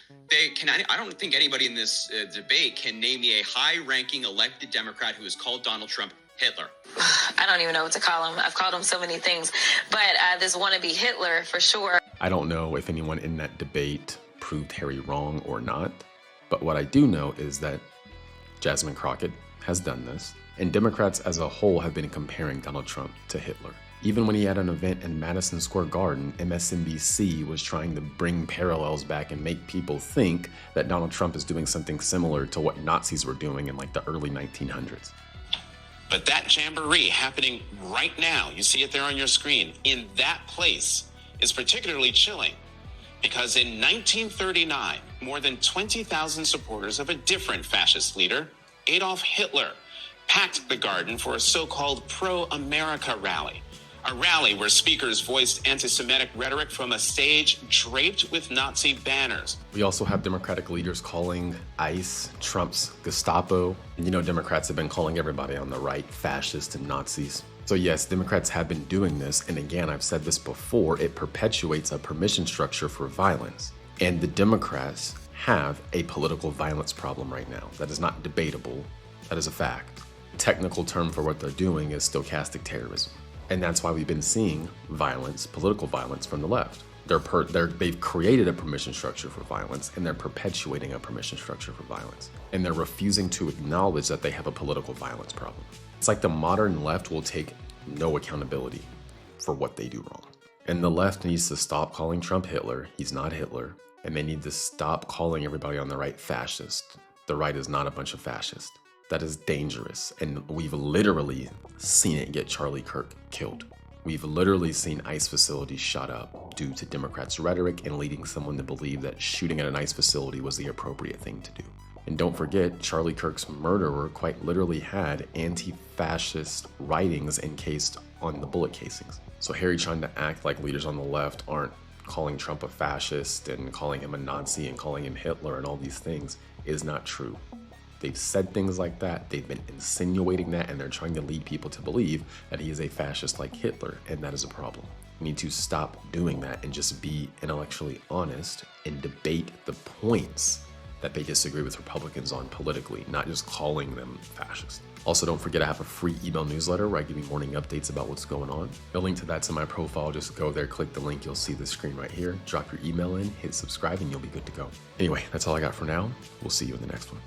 I don't think anybody in this debate can name me a high-ranking elected Democrat who has called Donald Trump Hitler. I don't even know what to call him. I've called him so many things, but this wannabe Hitler for sure. I don't know if anyone in that debate proved Harry wrong or not, but what I do know is that Jasmine Crockett has done this, and Democrats as a whole have been comparing Donald Trump to Hitler. Even when he had an event in Madison Square Garden, MSNBC was trying to bring parallels back and make people think that Donald Trump is doing something similar to what Nazis were doing in like the early 1900s. But that jamboree happening right now, you see it there on your screen, in that place is particularly chilling because in 1939, more than 20,000 supporters of a different fascist leader, Adolf Hitler, packed the garden for a so-called pro-America rally. A rally where speakers voiced anti-Semitic rhetoric from a stage draped with Nazi banners. We also have Democratic leaders calling ICE Trump's Gestapo. And Democrats have been calling everybody on the right fascists and Nazis. So yes, Democrats have been doing this. And again, I've said this before, it perpetuates a permission structure for violence. And the Democrats have a political violence problem right now. That is not debatable. That is a fact. The technical term for what they're doing is stochastic terrorism. And that's why we've been seeing violence, political violence from the left. They've created a permission structure for violence, and they're perpetuating a permission structure for violence. And they're refusing to acknowledge that they have a political violence problem. It's like the modern left will take no accountability for what they do wrong. And the left needs to stop calling Trump Hitler. He's not Hitler. And they need to stop calling everybody on the right fascist. The right is not a bunch of fascists. That is dangerous, and we've literally seen it get Charlie Kirk killed. We've literally seen ICE facilities shut up due to Democrats' rhetoric and leading someone to believe that shooting at an ICE facility was the appropriate thing to do. And don't forget, Charlie Kirk's murderer quite literally had anti-fascist writings encased on the bullet casings. So Harry trying to act like leaders on the left aren't calling Trump a fascist and calling him a Nazi and calling him Hitler and all these things is not true. They've said things like that, they've been insinuating that, and they're trying to lead people to believe that he is a fascist like Hitler, and that is a problem. We need to stop doing that and just be intellectually honest and debate the points that they disagree with Republicans on politically, not just calling them fascist. Also, don't forget I have a free email newsletter where I give you morning updates about what's going on. The link to that's in my profile. Just go there, click the link. You'll see the screen right here. Drop your email in, hit subscribe, and you'll be good to go. Anyway, that's all I got for now. We'll see you in the next one.